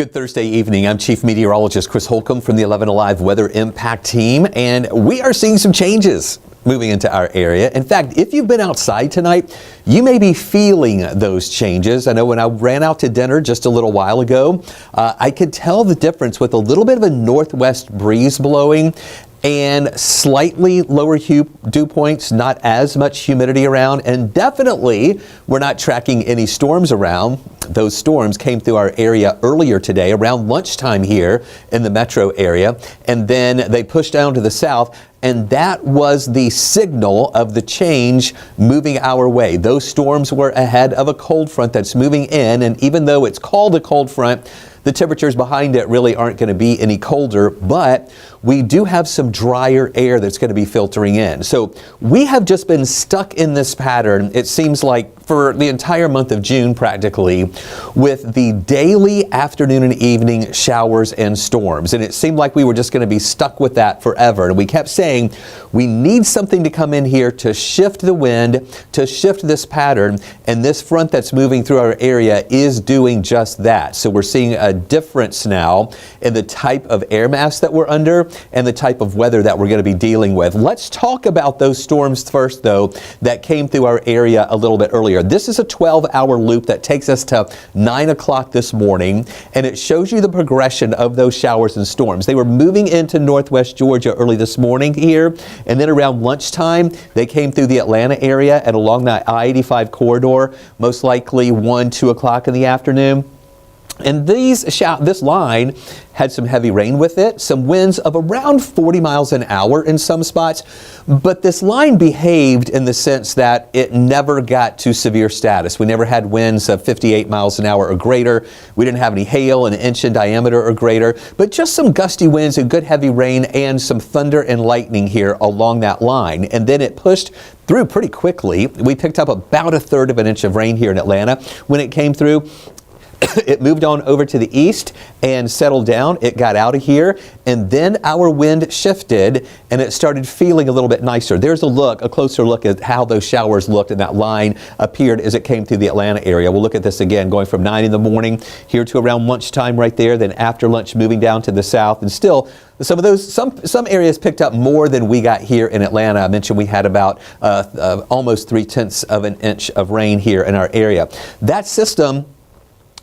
Good Thursday evening. I'm Chief Meteorologist Chris Holcomb from the 11 Alive Weather Impact Team, and we are seeing some changes moving into our area. In fact, if you've been outside tonight, you may be feeling those changes. I know when I ran out to dinner just a little while ago, I could tell the difference with a little bit of a northwest breeze blowing and slightly lower dew points, not as much humidity around, and definitely we're not tracking any storms around. Those storms came through our area earlier today around lunchtime here in the metro area, and then they pushed down to the south, and that was the signal of the change moving our way. Those storms were ahead of a cold front that's moving in, and even though it's called a cold front, the temperatures behind it really aren't going to be any colder, but we do have some drier air that's going to be filtering in. So we have just been stuck in this pattern, it seems like, for the entire month of June practically, with the daily afternoon and evening showers and storms. And it seemed like we were just going to be stuck with that forever. And we kept saying we need something to come in here to shift the wind, to shift this pattern. And this front that's moving through our area is doing just that. So we're seeing a difference now in the type of air mass that we're under and the type of weather that we're going to be dealing with. Let's talk about those storms first, though, that came through our area a little bit earlier. This is a 12-hour loop that takes us to 9 o'clock this morning, and it shows you the progression of those showers and storms. They were moving into northwest Georgia early this morning here, and then around lunchtime, they came through the Atlanta area and along that I-85 corridor, most likely 1, 2 o'clock in the afternoon. And this line had some heavy rain with it, some winds of around 40 miles an hour in some spots. But this line behaved in the sense that it never got to severe status. We never had winds of 58 miles an hour or greater. We didn't have any hail an inch in diameter or greater, but just some gusty winds and good heavy rain and some thunder and lightning here along that line. And then it pushed through pretty quickly. We picked up about 1/3 of an inch of rain here in Atlanta when it came through. It moved on over to the east and settled down. It got out of here, and then our wind shifted and it started feeling a little bit nicer. There's a closer look at how those showers looked and that line appeared as it came through the Atlanta area. We'll look at this again, going from 9 in the morning here to around lunchtime right there, then after lunch moving down to the south, and still some areas picked up more than we got here in Atlanta. I mentioned we had about almost 3/10 of an inch of rain here in our area. That system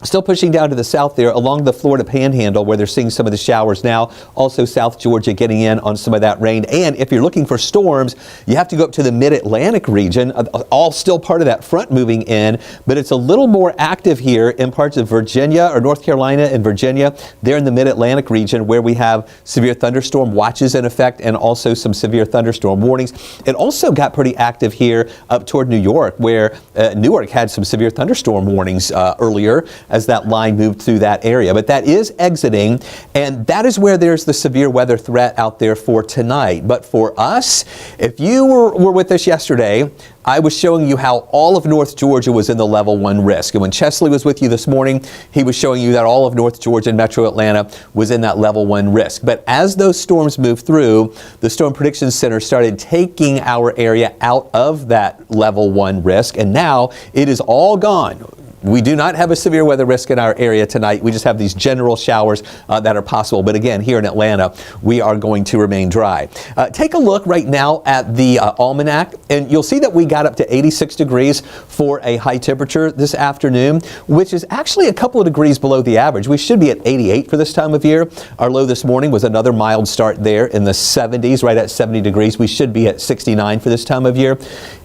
still pushing down to the south there along the Florida Panhandle, where they're seeing some of the showers now. Also South Georgia getting in on some of that rain. And if you're looking for storms, you have to go up to the mid-Atlantic region, all still part of that front moving in, but it's a little more active here in parts of Virginia or North Carolina and Virginia. They're in the mid-Atlantic region where we have severe thunderstorm watches in effect and also some severe thunderstorm warnings. It also got pretty active here up toward New York, where Newark had some severe thunderstorm warnings earlier as that line moved through that area. But that is exiting, and that is where there's the severe weather threat out there for tonight. But for us, if you were with us yesterday, I was showing you how all of North Georgia was in the level 1 risk. And when Chesley was with you this morning, he was showing you that all of North Georgia and Metro Atlanta was in that level 1 risk. But as those storms moved through, the Storm Prediction Center started taking our area out of that level 1 risk, and now it is all gone. We do not have a severe weather risk in our area tonight. We just have these general showers that are possible. But again, here in Atlanta, we are going to remain dry. Take a look right now at the Almanac, and you'll see that we got up to 86 degrees for a high temperature this afternoon, which is actually a couple of degrees below the average. We should be at 88 for this time of year. Our low this morning was another mild start there in the 70s, right at 70 degrees. We should be at 69 for this time of year.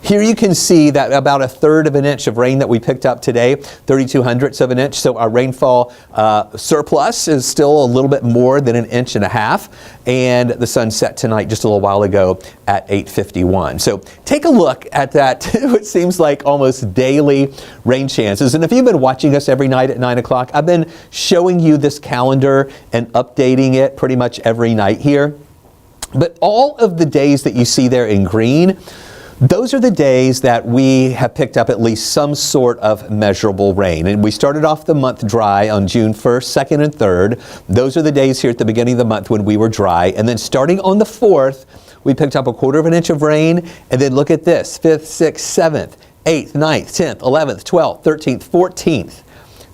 Here you can see that about 1/3 of an inch of rain that we picked up today, 32/100ths of an inch. So our rainfall surplus is still a little bit more than 1.5 inches. And the sun set tonight just a little while ago at 8:51. So take a look at that. It seems like almost daily rain chances. And if you've been watching us every night at 9 o'clock, I've been showing you this calendar and updating it pretty much every night here. But all of the days that you see there in green, those are the days that we have picked up at least some sort of measurable rain. And we started off the month dry on June 1st, 2nd, and 3rd. Those are the days here at the beginning of the month when we were dry. And then starting on the 4th, we picked up 1/4 of an inch of rain. And then look at this, 5th, 6th, 7th, 8th, 9th, 10th, 11th, 12th, 13th, 14th.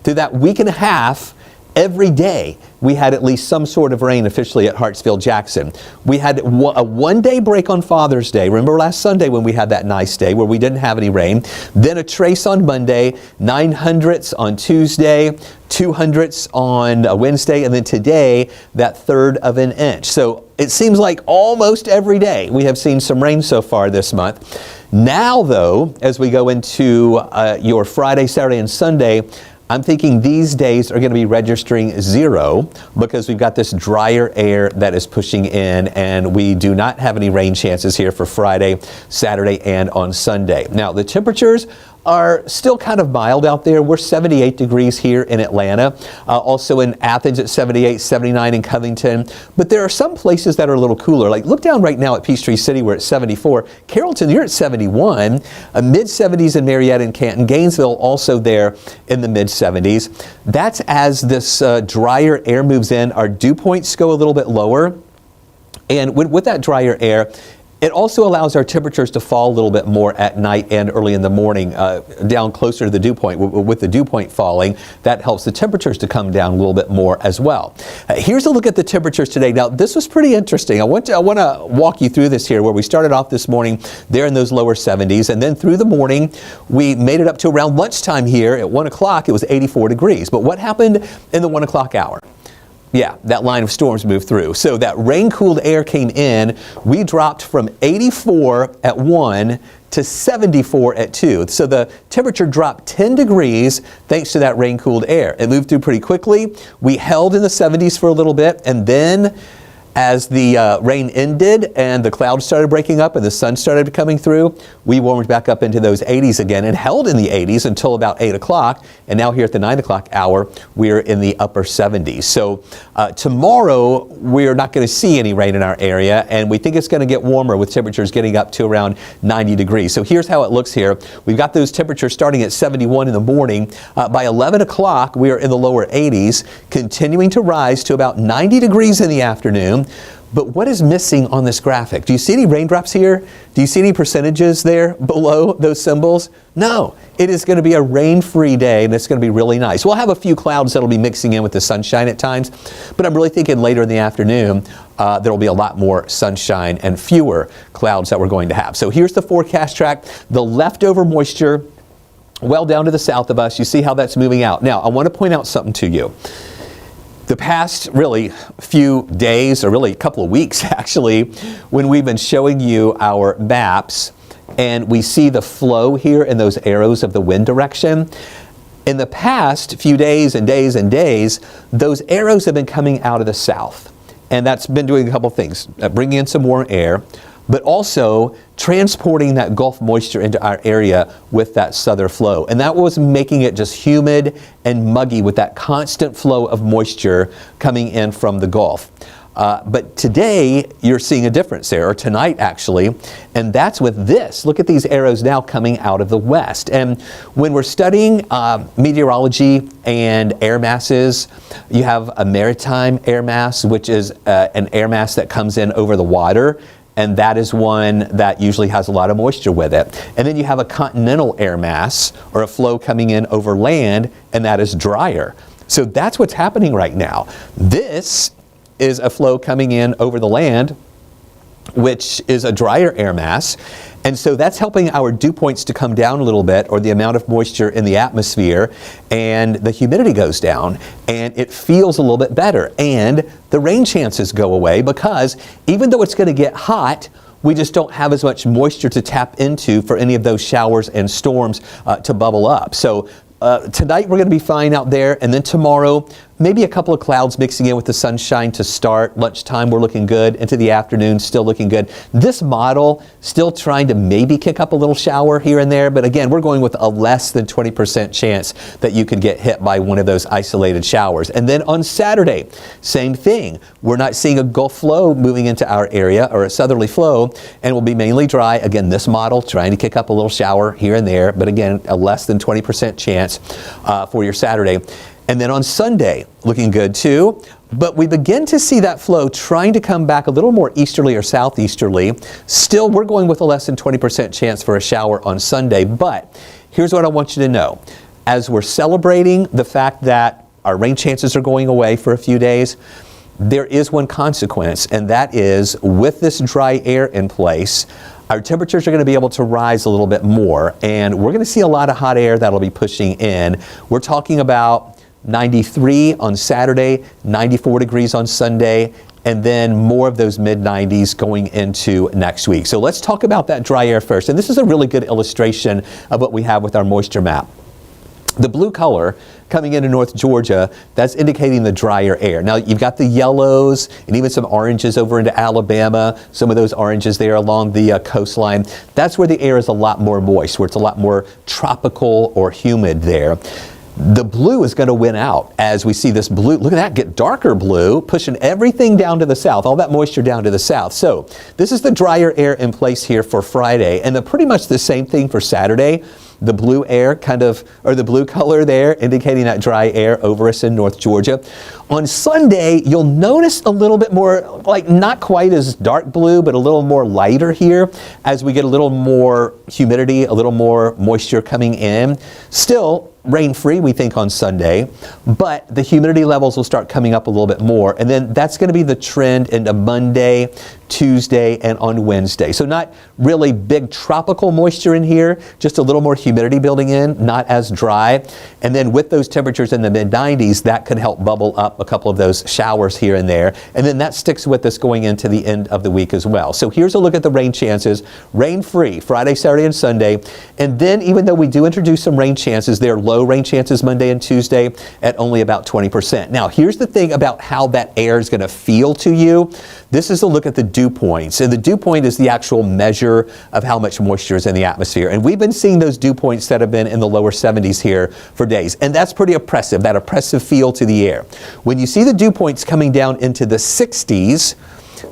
Through that week and a half, Every day we had at least some sort of rain officially at Hartsfield-Jackson. We had a one-day break on Father's Day. Remember last Sunday when we had that nice day where we didn't have any rain? Then a trace on Monday, 900ths on Tuesday, 200ths on Wednesday, and then today that third of an inch. So it seems like almost every day we have seen some rain so far this month. Now though, as we go into your Friday, Saturday, and Sunday, I'm thinking these days are going to be registering 0 because we've got this drier air that is pushing in, and we do not have any rain chances here for Friday, Saturday, and on Sunday. Now, the temperatures are still kind of mild out there. We're 78 degrees here in Atlanta, also in Athens at 78, 79 in Covington. But there are some places that are a little cooler. Like look down right now at Peachtree City, we're at 74. Carrollton, you're at 71. Mid-70s in Marietta and Canton. Gainesville also there in the mid-70s. That's as this drier air moves in. Our dew points go a little bit lower. And with that drier air, it also allows our temperatures to fall a little bit more at night and early in the morning, down closer to the dew point. With the dew point falling, that helps the temperatures to come down a little bit more as well. Here's a look at the temperatures today. Now, this was pretty interesting. I want to walk you through this here, where we started off this morning there in those lower 70s, and then through the morning, we made it up to around lunchtime here at 1 o'clock. It was 84 degrees. But what happened in the 1 o'clock hour? Yeah, that line of storms moved through. So that rain-cooled air came in. We dropped from 84 at 1 to 74 at 2. So the temperature dropped 10 degrees thanks to that rain-cooled air. It moved through pretty quickly. We held in the 70s for a little bit, and then as the rain ended and the clouds started breaking up and the sun started coming through, we warmed back up into those 80s again and held in the 80s until about 8 o'clock. And now here at the 9 o'clock hour, we're in the upper 70s. So tomorrow, we're not going to see any rain in our area, and we think it's going to get warmer with temperatures getting up to around 90 degrees. So here's how it looks here. We've got those temperatures starting at 71 in the morning. By 11 o'clock, we are in the lower 80s, continuing to rise to about 90 degrees in the afternoon. But what is missing on this graphic? Do you see any raindrops here? Do you see any percentages there below those symbols? No, it is going to be a rain-free day, and it's going to be really nice. We'll have a few clouds that'll be mixing in with the sunshine at times, but I'm really thinking later in the afternoon there will be a lot more sunshine and fewer clouds that we're going to have. So here's the forecast track. The leftover moisture well down to the south of us. You see how that's moving out. Now, I want to point out something to you. The past really few days, or really a couple of weeks actually, when we've been showing you our maps and we see the flow here in those arrows of the wind direction, in the past few days and days and days, those arrows have been coming out of the south. And that's been doing a couple of things, bringing in some warm air, but also transporting that Gulf moisture into our area with that southern flow. And that was making it just humid and muggy with that constant flow of moisture coming in from the Gulf. But today, you're seeing a difference there, or tonight actually, and that's with this. Look at these arrows now coming out of the west. And when we're studying meteorology and air masses, you have a maritime air mass, which is an air mass that comes in over the water. And that is one that usually has a lot of moisture with it. And then you have a continental air mass, or a flow coming in over land, and that is drier. So that's what's happening right now. This is a flow coming in over the land, which is a drier air mass. And so that's helping our dew points to come down a little bit, or the amount of moisture in the atmosphere, and the humidity goes down, and it feels a little bit better. And the rain chances go away, because even though it's going to get hot, we just don't have as much moisture to tap into for any of those showers and storms to bubble up. So tonight we're going to be fine out there, and then tomorrow maybe a couple of clouds mixing in with the sunshine to start. Lunchtime we're looking good, into the afternoon still looking good. This model still trying to maybe kick up a little shower here and there, but again, we're going with a less than 20% chance that you could get hit by one of those isolated showers. And then on Saturday, same thing. We're not seeing a Gulf flow moving into our area, or a southerly flow, and will be mainly dry. Again, this model trying to kick up a little shower here and there, but again, a less than 20% chance for your Saturday. And then on Sunday, looking good too, but we begin to see that flow trying to come back a little more easterly or southeasterly. Still, we're going with a less than 20% chance for a shower on Sunday, but here's what I want you to know. As we're celebrating the fact that our rain chances are going away for a few days. There is one consequence, and that is with this dry air in place, our temperatures are going to be able to rise a little bit more, and we're going to see a lot of hot air that'll be pushing in. We're talking about 93 on Saturday, 94 degrees on Sunday, and then more of those mid-90s going into next week. So let's talk about that dry air first, and this is a really good illustration of what we have with our moisture map. The blue color coming into North Georgia, that's indicating the drier air. Now you've got the yellows and even some oranges over into Alabama, some of those oranges there along the coastline. That's where the air is a lot more moist, where it's a lot more tropical or humid there. The blue is going to win out as we see this blue. Look at that, get darker blue, pushing everything down to the south, all that moisture down to the south. So this is the drier air in place here for Friday, and pretty much the same thing for Saturday. The blue air or the blue color there indicating that dry air over us in North Georgia. On Sunday, you'll notice a little bit more, like not quite as dark blue, but a little more lighter here as we get a little more humidity, a little more moisture coming in. Still rain-free, we think, on Sunday, but the humidity levels will start coming up a little bit more, and then that's going to be the trend into Monday, Tuesday, and on Wednesday. So not really big tropical moisture in here, just a little more humidity building in, not as dry. And then with those temperatures in the mid-90s, that could help bubble up a couple of those showers here and there. And then that sticks with us going into the end of the week as well. So here's a look at the rain chances. Rain-free Friday, Saturday, and Sunday. And then even though we do introduce some rain chances, they're low rain chances Monday and Tuesday at only about 20%. Now here's the thing about how that air is going to feel to you. This is a look at the dew points, and the dew point is the actual measure of how much moisture is in the atmosphere. And we've been seeing those dew points that have been in the lower 70s here for days, and that's pretty oppressive, that oppressive feel to the air. When you see the dew points coming down into the 60s,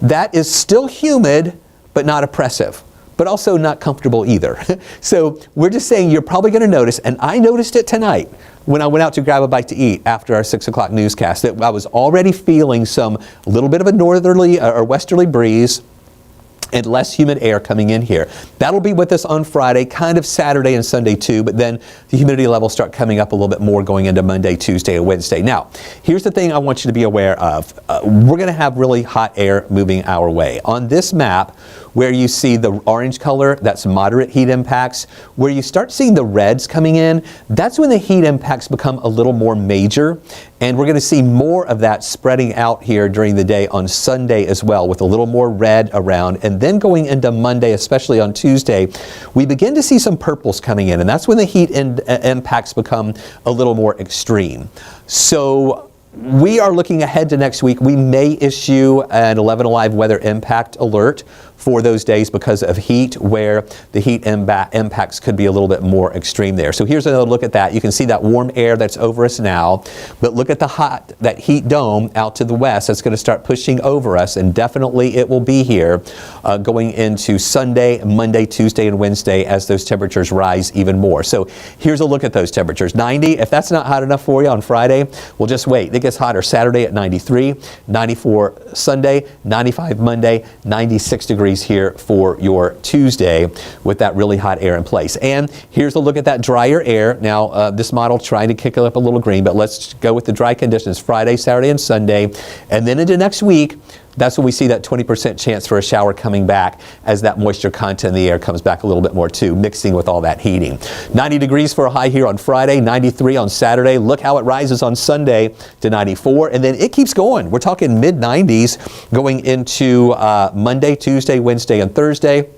that is still humid, but not oppressive, but also not comfortable either. So we're just saying you're probably going to notice, and I noticed it tonight when I went out to grab a bite to eat after our 6 o'clock newscast, that I was already feeling a little bit of a northerly or westerly breeze and less humid air coming in here. That'll be with us on Friday, kind of Saturday and Sunday too, but then the humidity levels start coming up a little bit more going into Monday, Tuesday, and Wednesday. Now, here's the thing I want you to be aware of. We're going to have really hot air moving our way. On this map, where you see the orange color, that's moderate heat impacts. Where you start seeing the reds coming in, that's when the heat impacts become a little more major. And we're going to see more of that spreading out here during the day on Sunday as well, with a little more red around. And then going into Monday, especially on Tuesday, we begin to see some purples coming in. And that's when the heat impacts become a little more extreme. So we are looking ahead to next week. We may issue an 11 Alive weather impact alert for those days because of heat, where the heat impacts could be a little bit more extreme there. So here's another look at that. You can see that warm air that's over us now, but look at that heat dome out to the west that's going to start pushing over us, and definitely it will be here going into Sunday, Monday, Tuesday, and Wednesday as those temperatures rise even more. So here's a look at those temperatures. 90, if that's not hot enough for you on Friday, well, just wait. It gets hotter Saturday at 93, 94 Sunday, 95 Monday, 96 degrees here for your Tuesday with that really hot air in place. And here's a look at that drier air. Now, this model trying to kick it up a little green, but let's go with the dry conditions Friday, Saturday, and Sunday. And then into next week, that's when we see that 20% chance for a shower coming back as that moisture content in the air comes back a little bit more too, mixing with all that heating. 90 degrees for a high here on Friday, 93 on Saturday. Look how it rises on Sunday to 94, and then it keeps going. We're talking mid-90s going into Monday, Tuesday, Wednesday, and Thursday.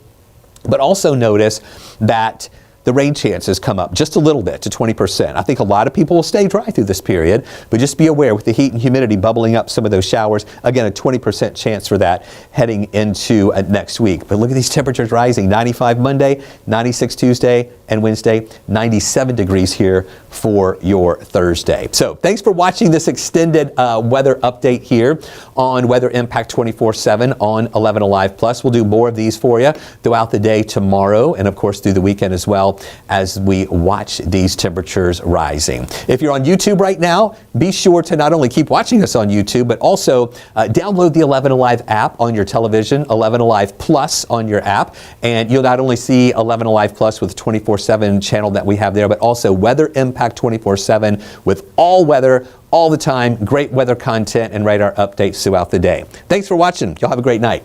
But also notice that the rain chances come up just a little bit to 20%. I think a lot of people will stay dry through this period, but just be aware with the heat and humidity bubbling up some of those showers, again, a 20% chance for that heading into next week. But look at these temperatures rising. 95 Monday, 96 Tuesday and Wednesday, 97 degrees here for your Thursday. So thanks for watching this extended weather update here on Weather Impact 24/7 on 11 Alive Plus. We'll do more of these for you throughout the day tomorrow, and of course through the weekend as well, as we watch these temperatures rising. If you're on YouTube right now, be sure to not only keep watching us on YouTube, but also download the 11 Alive app on your television, 11 Alive Plus on your app, and you'll not only see 11 Alive Plus with 24/7 channel that we have there, but also Weather Impact 24/7 with all weather, all the time. Great weather content and radar updates throughout the day. Thanks for watching. Y'all have a great night.